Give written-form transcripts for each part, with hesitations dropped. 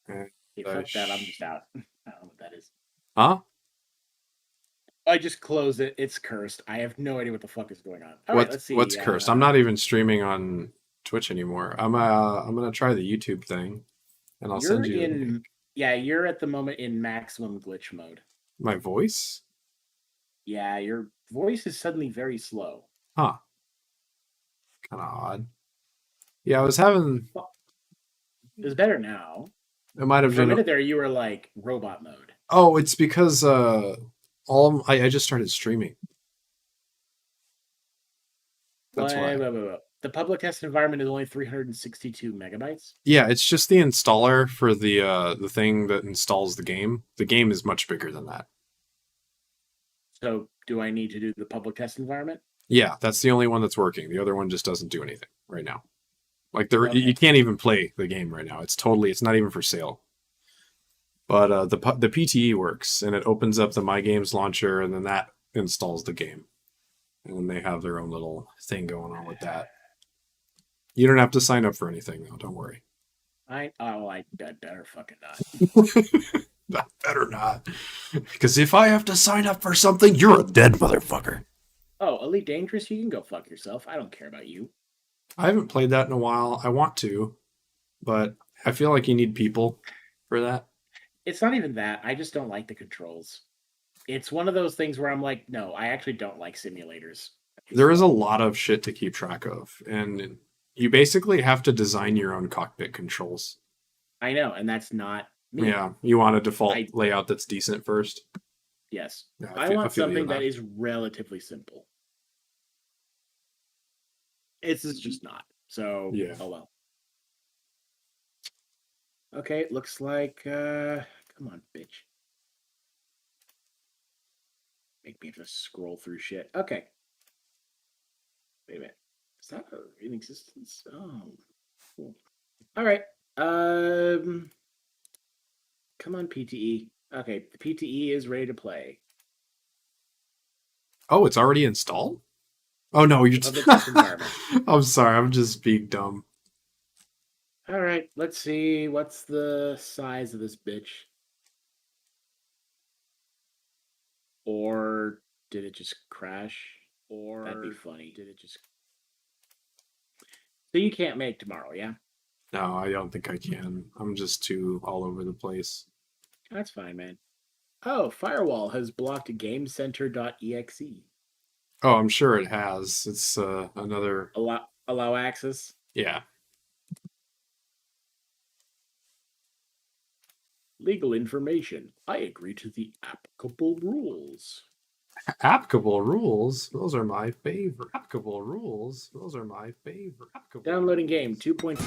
And Hey, fuck that. I'm just out. I don't know what that is. Huh? I just closed it. It's cursed. I have no idea what the fuck is going on. All right, let's What's see. cursed? I'm not even streaming on Twitch anymore. I'm gonna try the YouTube thing, and I'll You're send you a link. in. Yeah, you're at the moment in maximum glitch mode. My voice? Yeah, your voice is suddenly very slow. Huh. Kind of odd. Yeah, I was having. Well, it's better now. It might But have for a been. minute there, you were like robot mode. Oh, it's because I just started streaming. That's why. Wait. The public test environment is only 362 megabytes. Yeah, it's just the installer for the thing that installs the game. The game is much bigger than that. So, do I need to do the public test environment? Yeah, that's the only one that's working. The other one just doesn't do anything right now. Like Okay. you can't even play the game right now. It's not even for sale. But the PTE works, and it opens up the My Games launcher, and then that installs the game, and then they have their own little thing going on with that. You don't have to sign up for anything though. Don't worry. I better fucking not. That better not, because if I have to sign up for something, you're a dead motherfucker. Oh, Elite Dangerous, you can go fuck yourself. I don't care about you. I haven't played that in a while. I want to, but I feel like you need people for that. It's not even that. I just don't like the controls. It's one of those things where I'm like, no, I actually don't like simulators. There is a lot of shit to keep track of, and you basically have to design your own cockpit controls. I know, and that's not me. Yeah, you want a default layout that's decent first. Yes, Yeah, I want something that is relatively simple. It's just not. So, yeah. Oh well. Okay, looks like come on, bitch. Make me just scroll through shit. Okay. Wait a minute. Is that in existence? Oh, cool. All right. Come on, PTE. Okay, the PTE is ready to play. Oh, it's already installed? Oh no, you're just I'm sorry, I'm just being dumb. All right, let's see. What's the size of this bitch? Or did it just crash? Or that'd be funny. Did it just? So you can't make tomorrow, yeah? No, I don't think I can. I'm just too all over the place. That's fine, man. Oh, Firewall has blocked GameCenter.exe. Oh, I'm sure it has. It's another allow access. Yeah. Legal information. I agree to the applicable rules. Applicable rules? Those are my favorite. Applicable rules? Those are my favorite. Downloading game 2.4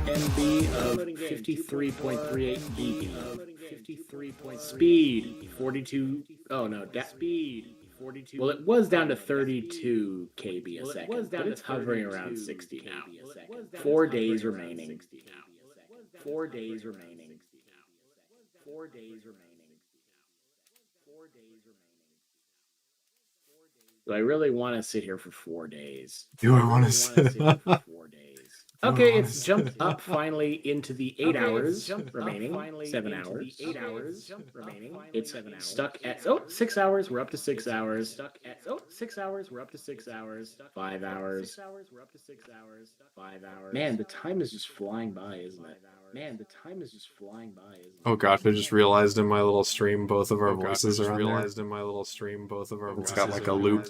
MB of 53.38 GB. Speed 42. Oh no, speed 42. Well, it was down to 32 KB a second, but it's hovering around 60 now. 4 days remaining. 4 days remaining. 4 days remaining. 4 days remaining. Do I really want to sit here for 4 days? Do I want to sit here for 4 days? Okay, it's jumped up finally into the 8 hours remaining. 7 hours. 8 hours remaining. It's stuck at 6 hours. We're up to 6 hours. Stuck at 6 hours. We're up to 6 hours. 5 hours. 6 hours. We're up to 6 hours. 5 hours. Man, the time is just flying by, isn't it? Man, the time is just flying by, isn't it? Oh gosh, I just realized in my little stream both of our voices are on there. In my little stream both of our voices. It's got like a loop.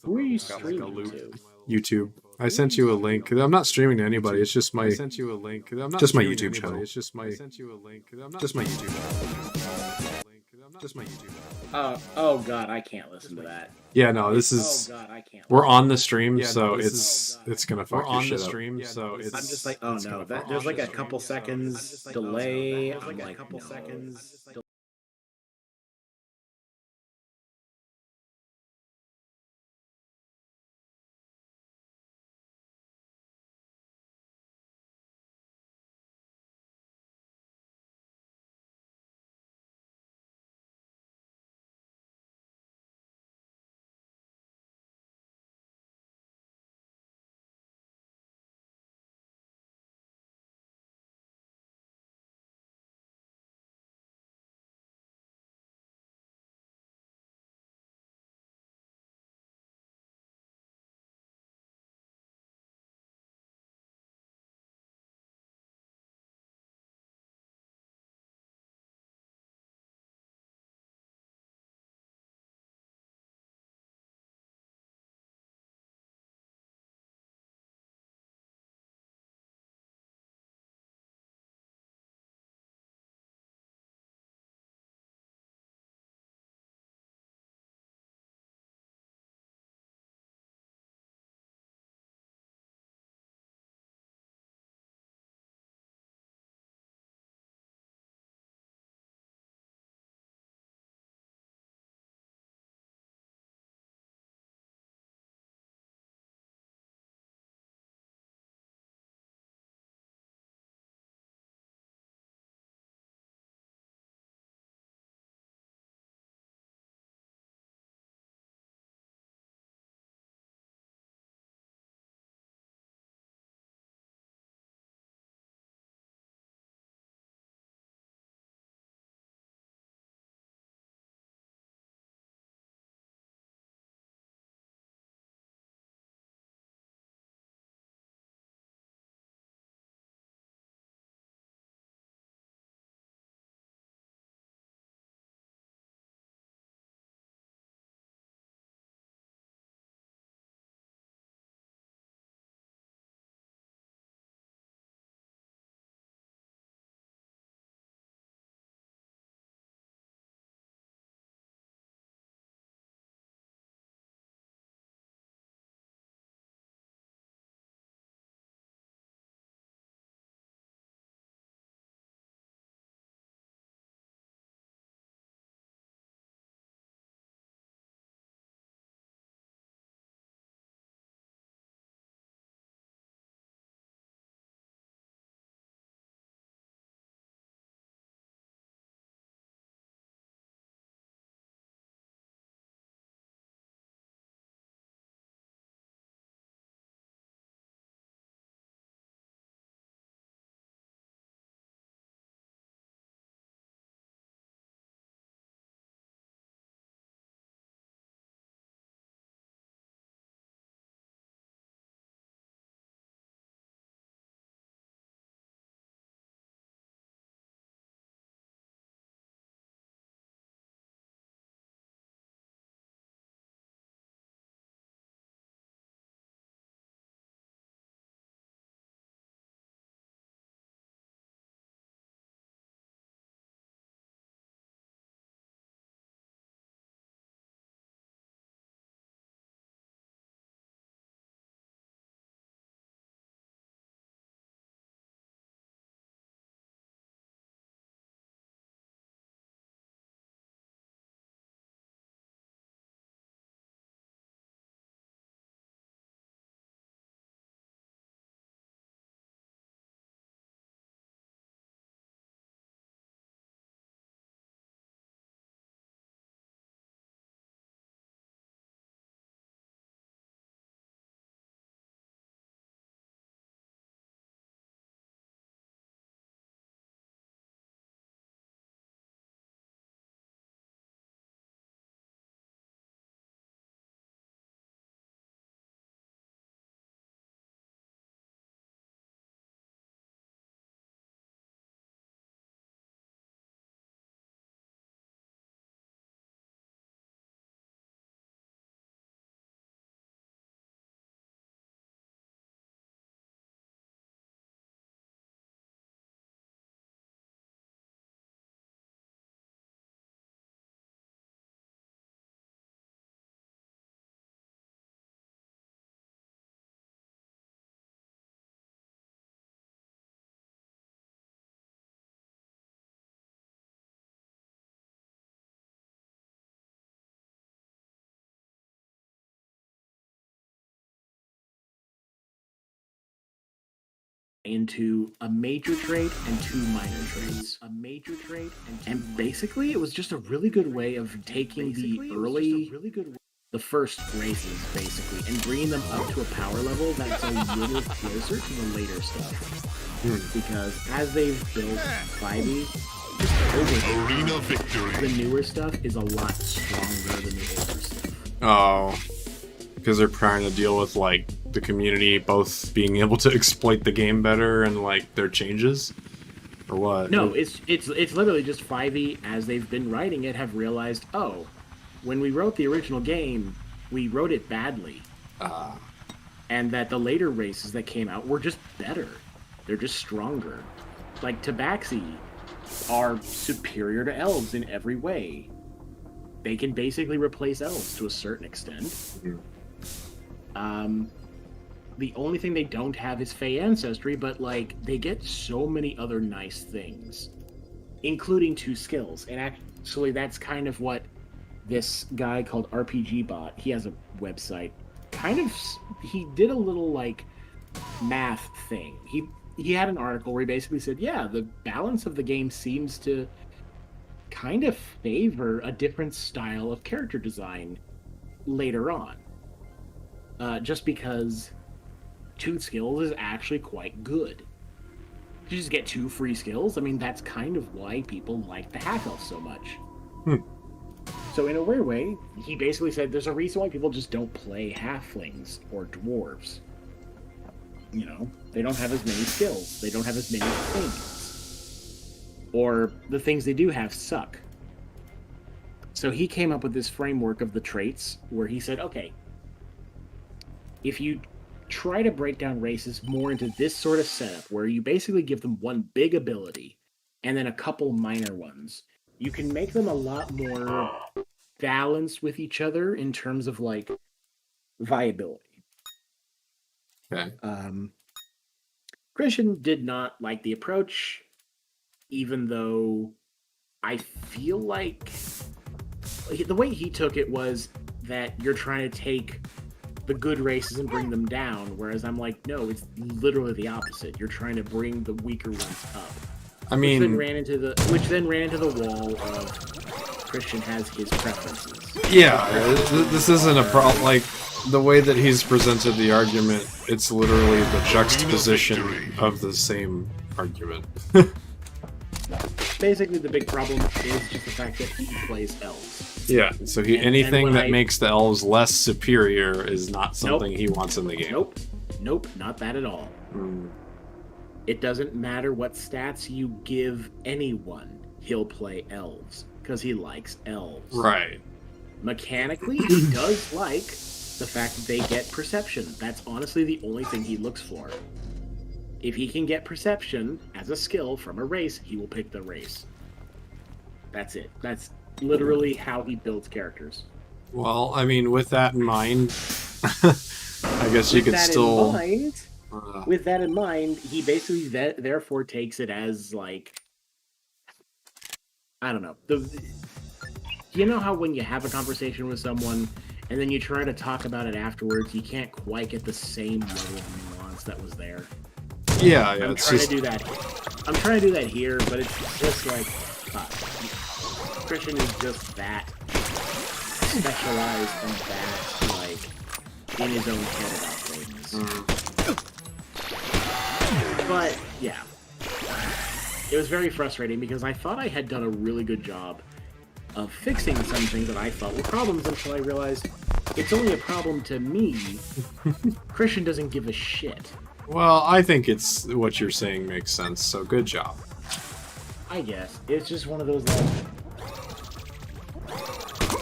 Who are you streaming to? YouTube. I sent you a link. I'm not streaming to anybody. It's just my. I sent you a link. I'm not just my YouTube channel. It's just my. I sent you a link. Just my YouTube channel. Just my YouTube channel. Oh god, I can't listen to that. Yeah, no, this is. Oh god, I can't. We're on the stream, so it's gonna fuck your shit up. So it's. I'm just like, oh no, there's like a couple seconds delay. I'm like, no. into a major trait and 2 minor traits. And basically, it was just a really good way of taking the first races, basically, and bringing them up to a power level that's a little closer to the later stuff. Because as they've built Baybeee, just over Arena victory. the newer stuff is a lot stronger than the older stuff. Oh, because they're trying to deal with like the community both being able to exploit the game better and like their changes, or what? No, it's literally just 5e as they've been writing it have realized, oh, when we wrote the original game, we wrote it badly, and that the later races that came out were just better. They're just stronger. Like Tabaxi are superior to elves in every way. They can basically replace elves to a certain extent. The only thing they don't have is Fey ancestry, but like they get so many other nice things, including 2 skills. And actually, that's kind of what this guy called RPG Bot, he has a website. He did a little like math thing. He had an article where he basically said, yeah, the balance of the game seems to kind of favor a different style of character design later on. Just because 2 skills is actually quite good. You just get 2 free skills. I mean, that's kind of why people like the half-elf so much. So in a weird way, he basically said there's a reason why people just don't play halflings or dwarves. You know, they don't have as many skills. They don't have as many things. Or the things they do have suck. So he came up with this framework of the traits where he said, okay, if you try to break down races more into this sort of setup where you basically give them one big ability and then a couple minor ones, you can make them a lot more balanced with each other in terms of like viability. Okay. Christian did not like the approach, even though I feel like the way he took it was that you're trying to take the good races and bring them down, whereas I'm like, no, it's literally the opposite. You're trying to bring the weaker ones up. I mean, which then ran into the wall of Christian has his preferences. Yeah, this isn't a problem. Like, the way that he's presented the argument, it's literally the juxtaposition of the same argument. Basically, the big problem is just the fact that he plays elves. Yeah, so anything that makes the elves less superior is not something he wants in the game. Nope, not that at all. It doesn't matter what stats you give anyone, he'll play elves, because he likes elves. Right. Mechanically, he does like the fact that they get perception. That's honestly the only thing he looks for. If he can get perception as a skill from a race, he will pick the race. That's it. That's literally how he builds characters. Well, I mean, with that in mind, I guess you could still... With that in mind, he basically therefore takes it as, like... I don't know. You know how when you have a conversation with someone, and then you try to talk about it afterwards, you can't quite get the same level of nuance that was there? Yeah, I'm trying to do that. I'm trying to do that here, but it's just like Christian is just that specialized and that like in his own head about things. But yeah, it was very frustrating because I thought I had done a really good job of fixing some things that I thought were problems until I realized it's only a problem to me. Christian doesn't give a shit. Well, I think it's what you're saying makes sense, so good job. I guess. It's just one of those, like...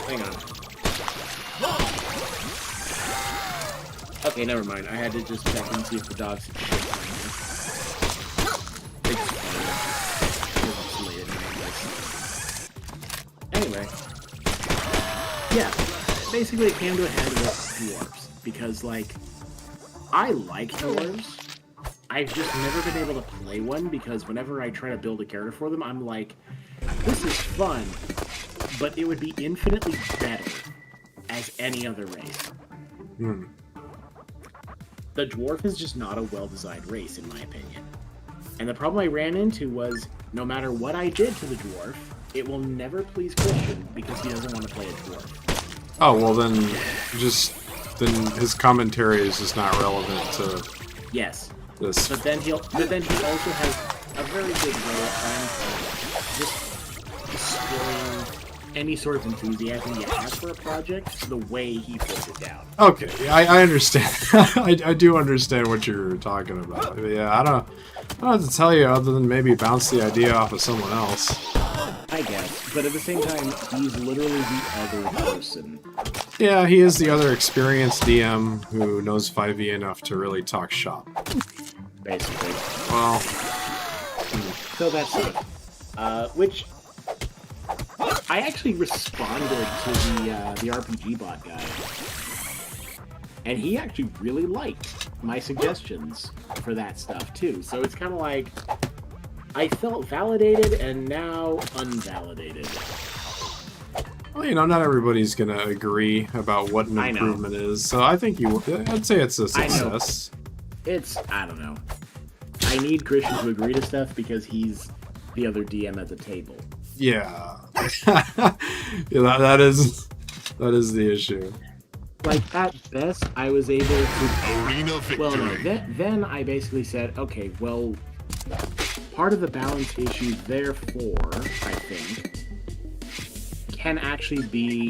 Hang on. Okay, never mind. I had to just check and see if the dogs had shit on me. Anyway. Yeah. Basically, it came to a head with dwarves. Because, like... I like dwarves. I've just never been able to play one because whenever I try to build a character for them, I'm like, this is fun, but it would be infinitely better as any other race. The dwarf is just not a well-designed race, in my opinion. And the problem I ran into was, no matter what I did to the dwarf, it will never please Christian because he doesn't want to play a dwarf. Oh, well then his commentary is just not relevant to Yes. this. But then he also has a very good way of trying to just distilling any sort of enthusiasm you have for a project the way he puts it down. Okay, yeah, I understand. I do understand what you're talking about. Yeah, I don't know what to tell you other than maybe bounce the idea off of someone else. I guess, but at the same time, he's literally the other person. Yeah, he is the other experienced DM who knows 5e enough to really talk shop. Basically. Well, so that's it. Which I actually responded to the RPG bot guy, and he actually really liked my suggestions for that stuff too. So it's kind of like I felt validated and now unvalidated. well, you know, not everybody's gonna agree about what an improvement is, so I think I'd say it's a success. I don't know. I need Christian to agree to stuff because he's the other DM at the table. Yeah. Yeah, that is the issue. Like, at best, I was able to... Arena victory. Well, no, then I basically said, okay, well, part of the balance issue, therefore, I think, can actually be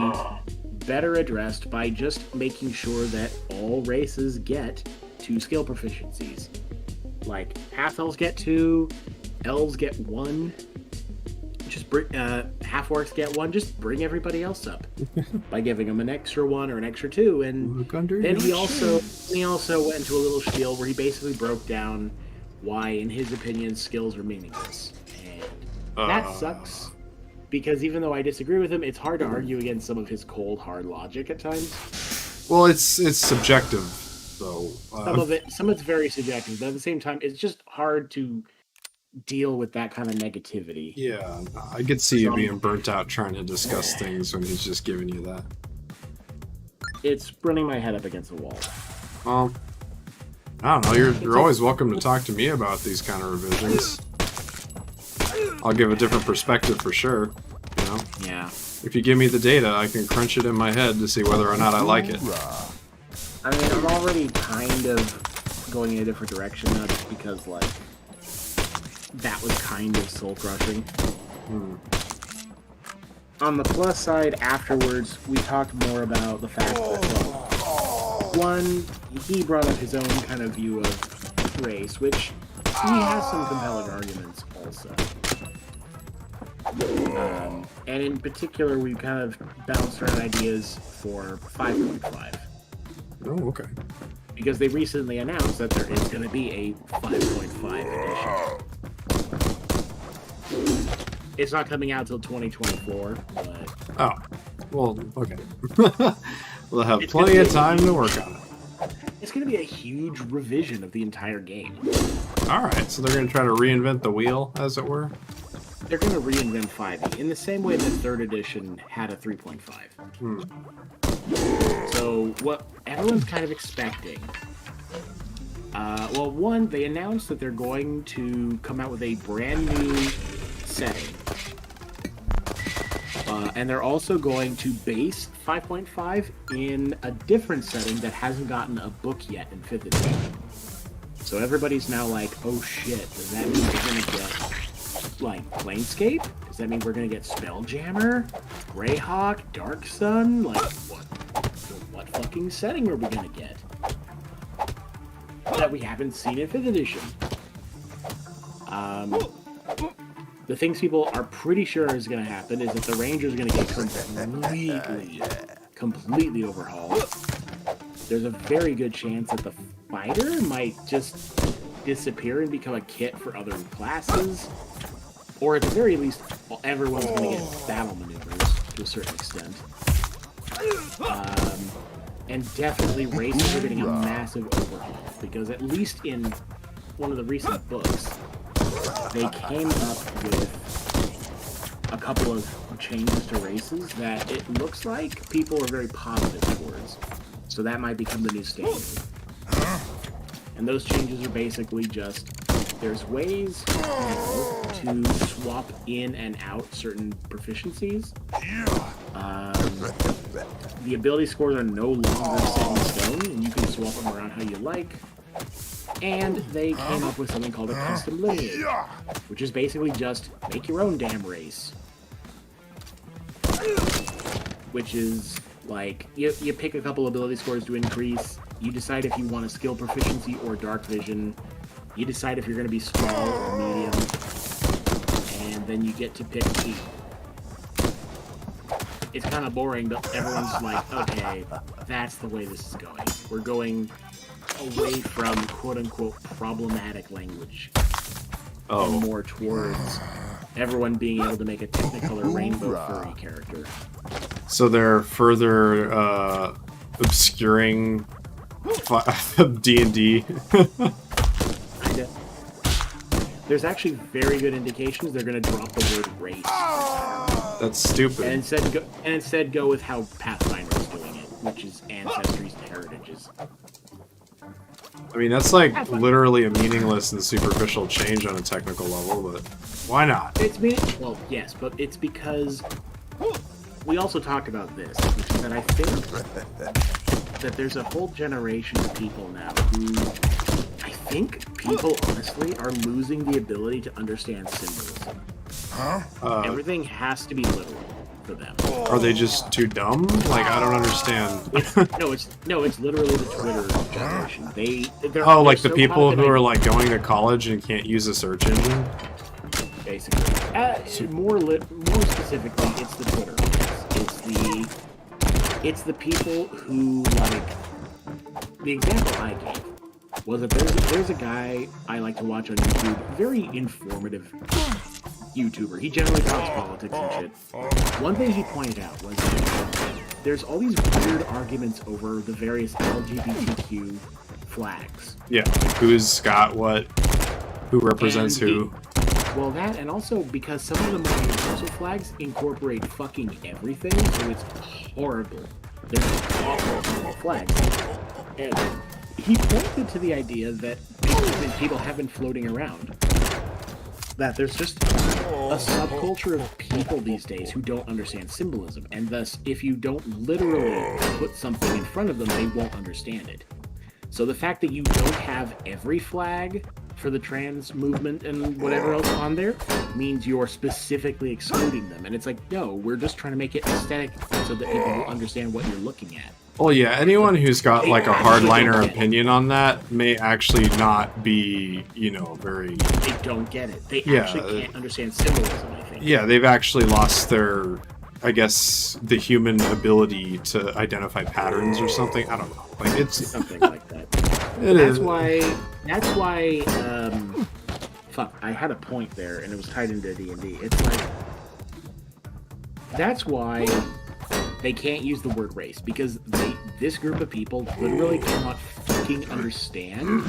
better addressed by just making sure that all races get 2 skill proficiencies. Like, half-elves get 2, elves get 1, just bring, half-orcs get 1, just bring everybody else up by giving them an extra 1 or an extra 2, and then he also went into a little spiel where he basically broke down why, in his opinion, skills are meaningless. And that sucks, because even though I disagree with him, it's hard to argue against some of his cold, hard logic at times. Well, it's subjective, though. Some of it's very subjective, but at the same time, it's just hard to deal with that kind of negativity. Yeah, I could see you being burnt out trying to discuss things when he's just giving you that. It's running my head up against the wall. Well, I don't know. You're always welcome to talk to me about these kind of revisions. I'll give a different perspective for sure. You know. Yeah. If you give me the data, I can crunch it in my head to see whether or not I like it. I mean, I'm already kind of going in a different direction now, just because like that was kind of soul-crushing. On the plus side, afterwards, we talked more about the fact that, well, one, he brought up his own kind of view of race, which he has some compelling arguments also. And in particular, we kind of bounced around ideas for 5.5. Oh, okay. Because they recently announced that there is going to be a 5.5 edition. It's not coming out till 2024, but... Oh. Well, okay. We'll have plenty of time to work on it. It's going to be a huge revision of the entire game. Alright, so they're going to try to reinvent the wheel, as it were? They're going to reinvent 5e, in the same way that 3rd edition had a 3.5. So, what everyone's kind of expecting... well, one, they announced that they're going to come out with a brand new setting. And they're also going to base 5.5 in a different setting that hasn't gotten a book yet in 5th edition. So everybody's now like, oh shit, does that mean we're going to get, like, Planescape? Does that mean we're going to get Spelljammer? Greyhawk? Dark Sun? Like, what fucking setting are we going to get? That we haven't seen in 5th edition. The things people are pretty sure is going to happen is that the Ranger is going to get completely overhauled. There's a very good chance that the Fighter might just disappear and become a kit for other classes. Or at the very least, everyone's going to get battle maneuvers to a certain extent. And definitely races are getting a massive overhaul, because at least in one of the recent books, they came up with a couple of changes to races that it looks like people are very positive towards. So that might become the new standard. And those changes are basically just there's ways to swap in and out certain proficiencies. The ability scores are no longer set in stone, and you can swap them around how you like. And they came up with something called a custom lineage, which is basically just make your own damn race. Which is like, you pick a couple ability scores to increase, you decide if you want a skill proficiency or dark vision, you decide if you're going to be small or medium, and then you get to pick two. It's kind of boring, but everyone's like, okay, that's the way this is going. We're going away from quote-unquote problematic language and more towards everyone being able to make a Technicolor rainbow furry character. So they're further obscuring D&D. Kinda. There's actually very good indications they're going to drop the word race. That's stupid. And instead go with how Pathfinder is doing it, which is ancestries to heritages. I mean, that's like literally a meaningless and superficial change on a technical level, but why not? Well, yes, but it's because we also talked about this, which is that I think that there's a whole generation of people now who I think people honestly are losing the ability to understand symbolism. Everything has to be literal for them. Are they just too dumb? Like, I don't understand. It's literally the Twitter generation. They're like the so people who are confident- like going to college and can't use a search engine? Basically. More specifically, it's the Twitter. It's the people who, like, the example I gave was that there's a guy I like to watch on YouTube, very informative YouTuber. He generally talks politics and shit. One thing he pointed out was that there's all these weird arguments over the various LGBTQ flags. Yeah, who's got what? Who represents who? Well, that, and also because some of the more universal flags incorporate fucking everything, so it's horrible. They're awful flags. And he pointed to the idea that people have been floating around. That there's just a subculture of people these days who don't understand symbolism, and thus, if you don't literally put something in front of them, they won't understand it. So the fact that you don't have every flag for the trans movement and whatever else on there means you're specifically excluding them. And it's like, no, we're just trying to make it aesthetic so that people will understand what you're looking at. Well, yeah, anyone who's got like a hardliner opinion on that may actually not be, very... They don't get it. They actually can't understand symbolism, I think. Yeah, they've actually lost their, I guess, the human ability to identify patterns or something. I don't know. Like, it's... Something like that. That's why, fuck, I had a point there, and it was tied into D&D. It's like, that's why they can't use the word race, because this group of people literally cannot fucking understand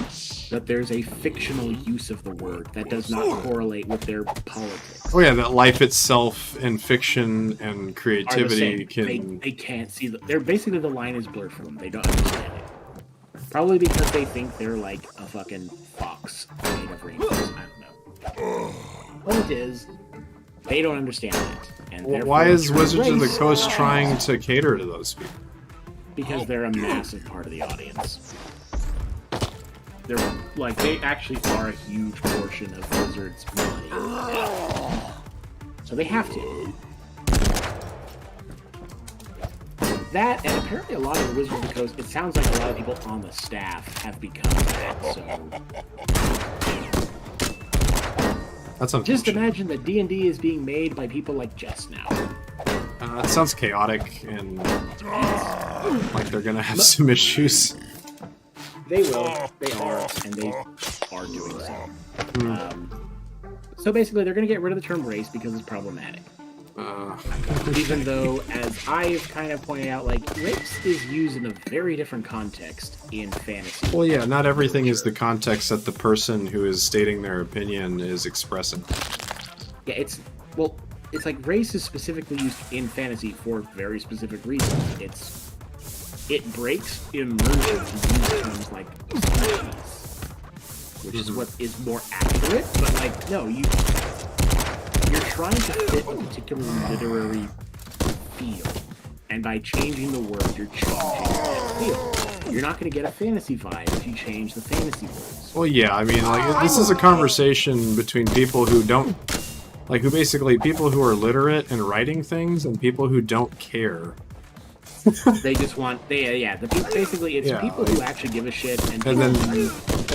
that there's a fictional use of the word that does not correlate with their politics. Oh yeah, that life itself and fiction and creativity can... They can't see they're basically, the line is blurred for them. They don't understand it. Probably because they think they're like a fucking fox made of rainbows. I don't know. Point is, they don't understand that. And why is Wizards of the Coast trying to cater to those people? Because they're a massive part of the audience. They actually are a huge portion of Wizards' money. So they have to. That, and apparently a lot of the Wizards of the Coast, it sounds like a lot of people on the staff have become that, so... That's unfortunate. Just imagine that D&D is being made by people like Jess now. It sounds chaotic, and like they're gonna have some issues. They will. They are, and they are doing so. So basically, they're going to get rid of the term race because it's problematic. Even though, as I've kind of pointed out, like, race is used in a very different context in fantasy. Well, yeah, not everything is the context that the person who is stating their opinion is expressing. Yeah, it's like race is specifically used in fantasy for very specific reasons. It breaks immersion to use terms like species. which is what is more accurate. But like, no, you're trying to fit a particular literary feel, and by changing the word, you're changing that feel. You're not going to get a fantasy vibe if you change the fantasy words. Well, yeah, I mean, like, this is a conversation between people who don't, like, who basically, people who are literate in writing things and people who don't care. They just want, basically, it's people who actually give a shit and people who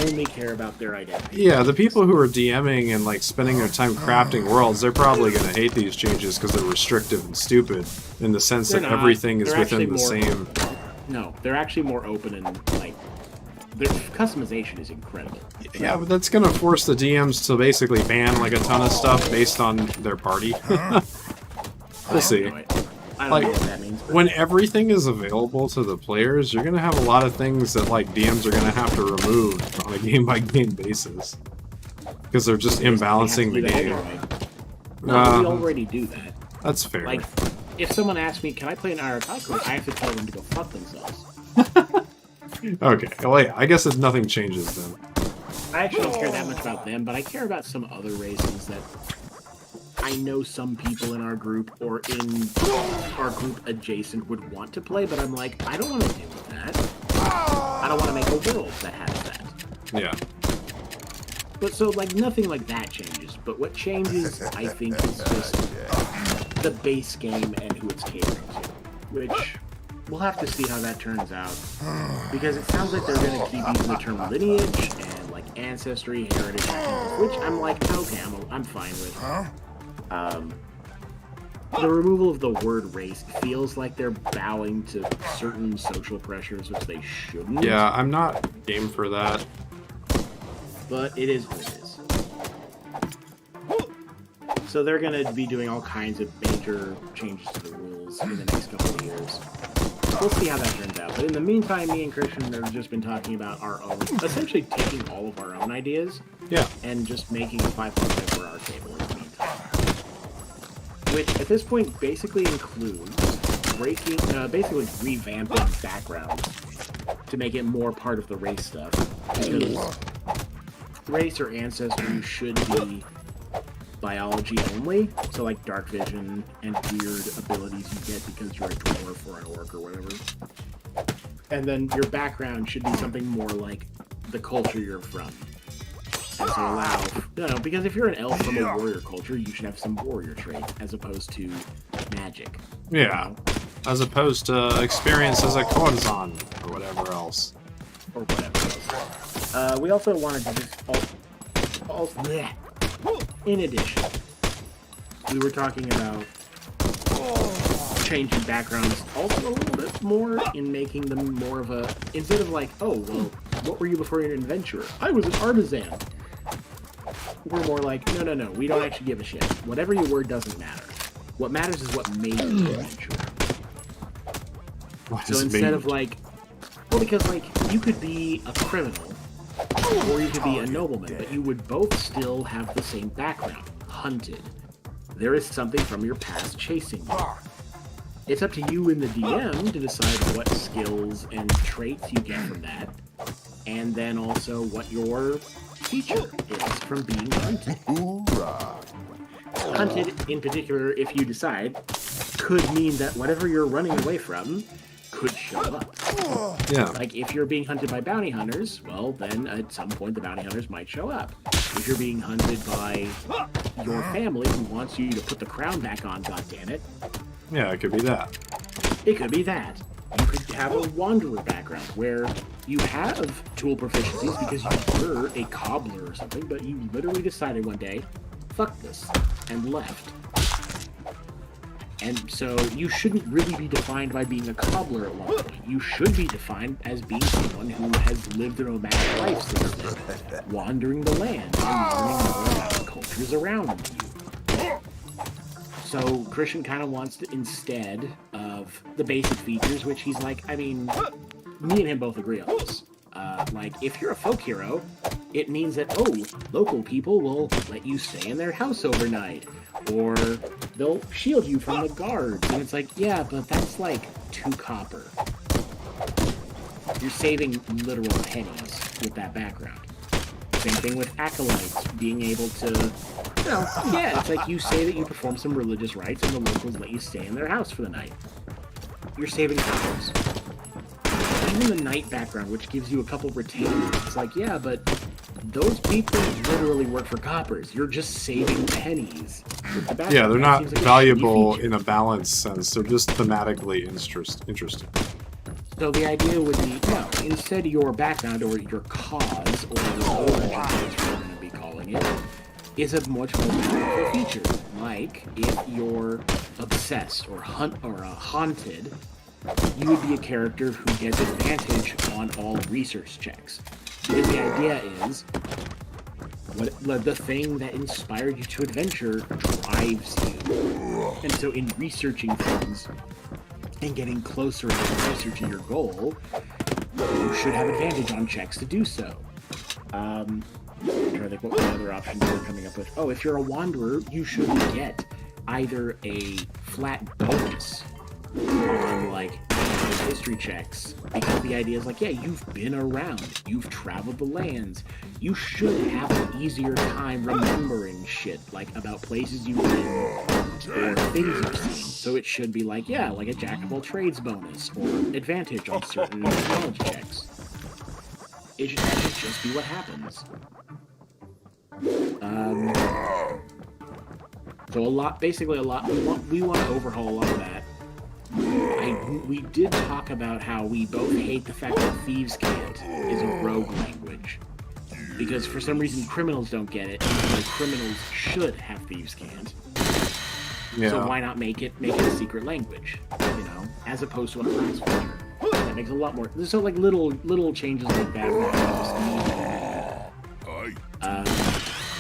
only care about their identity. Yeah, the people who are DMing and, like, spending their time crafting worlds, they're probably going to hate these changes because they're restrictive and stupid in the sense that everything is within the same... No, they're actually more open and, like, their customization is incredible. Yeah, but that's going to force the DMs to basically ban, like, a ton of stuff based on their party. We'll see. I don't know what that means. When everything is available to the players, you're going to have a lot of things that, like, DMs are going to have to remove on a game-by-game basis. Because they're just imbalancing the game. Anyway. No, we already do that. That's fair. Like, if someone asks me, can I play an RFI code, I have to tell them to go fuck themselves. Okay, well, yeah, I guess if nothing changes then. I actually don't care that much about them, but I care about some other races that I know some people in our group or in our group adjacent would want to play, but I'm like, I don't want to deal with that. I don't want to make a world that has that. Yeah. But so, like, nothing like that changes. But what changes, I think, is just the base game and who it's catering to. Which, we'll have to see how that turns out. Because it sounds like they're going to keep using the term lineage and, like, ancestry, heritage, which I'm like, okay, I'm fine with. The removal of the word race feels like they're bowing to certain social pressures, which they shouldn't. Yeah, I'm not game for that. But it is what it is. So they're going to be doing all kinds of major changes to the rules in the next couple of years. We'll see how that turns out. But in the meantime, me and Christian have just been talking about our own, essentially taking all of our own ideas, and just making a 5.5 for our table in the meantime. Which at this point basically includes basically revamping backgrounds to make it more part of the race stuff. Because race or ancestry should be biology only, so like dark vision and weird abilities you get because you're a dwarf or an orc or whatever. And then your background should be something more like the culture you're from. And so allow, because if you're an elf from a warrior culture, you should have some warrior trait as opposed to magic. Yeah, as opposed to experience as a courtesan or whatever else. Or whatever else. We also wanted to just in addition, we were talking about changing backgrounds also a little bit more in making them more of a, instead of like, oh, well, what were you before you're an adventurer? I was an artisan. We're more like, no, we don't actually give a shit. Whatever you were doesn't matter. What matters is what made you an adventurer. So instead of like, well, because like, you could be a criminal, or you could be a nobleman, but you would both still have the same background, hunted. There is something from your past chasing you. It's up to you in the DM to decide what skills and traits you get from that, and then also what your feature is from being hunted. Hunted, in particular, if you decide, could mean that whatever you're running away from could show up. Yeah. Like, if you're being hunted by bounty hunters, well, then at some point the bounty hunters might show up. If you're being hunted by your family who wants you to put the crown back on, goddammit. Yeah, it could be that. It could be that. You could have a wanderer background where you have tool proficiencies because you were a cobbler or something, but you literally decided one day, fuck this, and left. And so you shouldn't really be defined by being a cobbler at one point. You should be defined as being someone who has lived a nomadic life since then, wandering the land and learning more about the cultures around you. So Christian kind of wants to, instead of the basic features, which he's like, I mean, me and him both agree on this. Like, if you're a folk hero, it means that, oh, local people will let you stay in their house overnight, or they'll shield you from the guards. And it's like, yeah, but that's like 2 copper. You're saving literal pennies with that background. Same thing with acolytes, being able to, yeah, it's like you say that you perform some religious rites and the locals let you stay in their house for the night. You're saving coppers. Even the night background, which gives you a couple retainers, it's like, yeah, but those people literally work for coppers. You're just saving pennies. Yeah, they're not like valuable in a balanced sense. They're just thematically interesting. So the idea would be, no, instead your background or your cause, or your origin, as we're going to be calling it, is a much more powerful feature. Like, if you're obsessed or haunted, you would be a character who gets advantage on all research checks. Because the idea is, the thing that inspired you to adventure drives you. And so in researching things, and getting closer to researching your goal, you should have advantage on checks to do so. I'm trying to think what other options we're coming up with. Oh, if you're a wanderer, you should get either a flat bonus on, like, history checks, because the idea is like, yeah, you've been around, you've traveled the lands, you should have an easier time remembering shit, like, about places you've been or things you've seen. So it should be like, yeah, like a jack of all trades bonus or advantage on certain knowledge checks. That should just be what happens. So basically a lot. We want to overhaul a lot of that. We did talk about how we both hate the fact that Thieves' Cant is a rogue language. Because for some reason criminals don't get it, even though criminals should have Thieves' Cant. Yeah. So why not make it a secret language, as opposed to a class feature? That makes a lot more. So like little changes like that.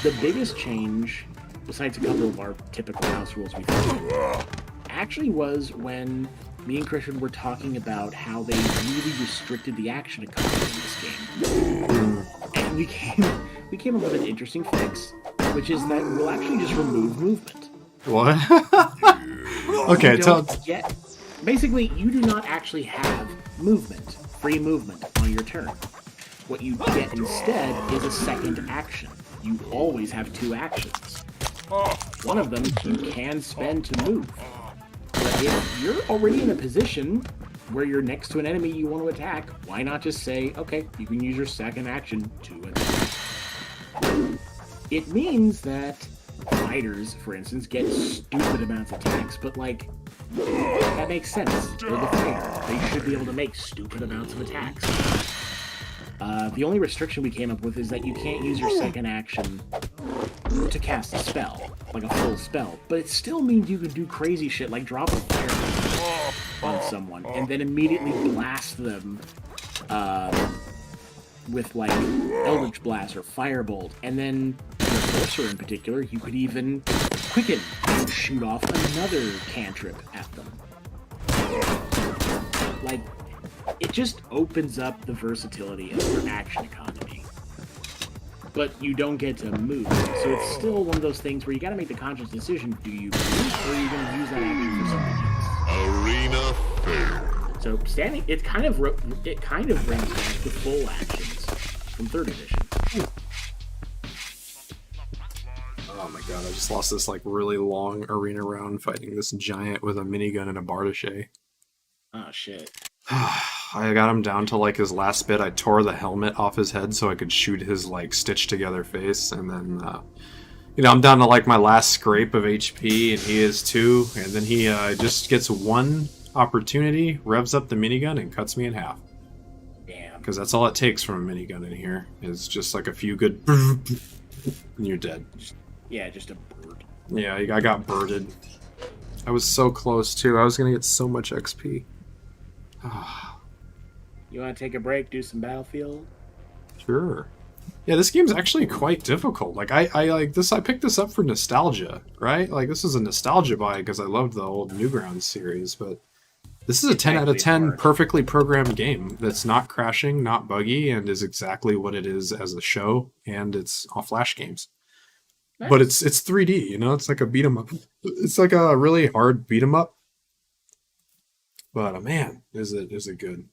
The biggest change, besides a couple of our typical house rules we found, actually was when me and Christian were talking about how they really restricted the action economy in this game. And we came up with an interesting fix, which is that we'll actually just remove movement. What? Okay, basically, you do not actually have free movement on your turn. What you get instead is a second action. You always have two actions. One of them you can spend to move. But if you're already in a position where you're next to an enemy you want to attack, why not just say, okay, you can use your second action to attack. It means that fighters, for instance, get stupid amounts of attacks, but like, that makes sense. They're the fighter. They should be able to make stupid amounts of attacks. The only restriction we came up with is that you can't use your second action to cast a spell, like a full spell, but it still means you can do crazy shit like drop a fire on someone and then immediately blast them with like Eldritch Blast or Firebolt, and then the Sorcerer in particular, you could even quicken and shoot off another cantrip at them. Like, it just opens up the versatility of your action economy. But you don't get to move, so it's still one of those things where you gotta make the conscious decision, do you move, or are you gonna use that action for something else? Arena fair. So standing, it kind of brings back the full actions from 3rd edition. Oh my god, I just lost this like really long arena round fighting this giant with a minigun and a bardache. Oh shit. I got him down to like his last bit. I tore the helmet off his head so I could shoot his like stitched together face, and then I'm down to like my last scrape of HP, and he is too, and then he just gets one opportunity, revs up the minigun, and cuts me in half. Damn. Because that's all it takes from a minigun in here, is just like a few good and you're dead. Yeah, just a bird. Yeah, I got birded. I was so close too. I was gonna get so much XP. You want to take a break, do some Battlefield? Sure. Yeah, this game's actually quite difficult. Like I like this. I picked this up for nostalgia, right? Like this is a nostalgia buy because I loved the old Newgrounds series. But this is a 10 out of 10 perfectly programmed game that's not crashing, not buggy, and is exactly what it is as a show. And it's all Flash games. Nice. But it's 3D. It's like a beat 'em up. It's like a really hard beat 'em up. But man, is it good?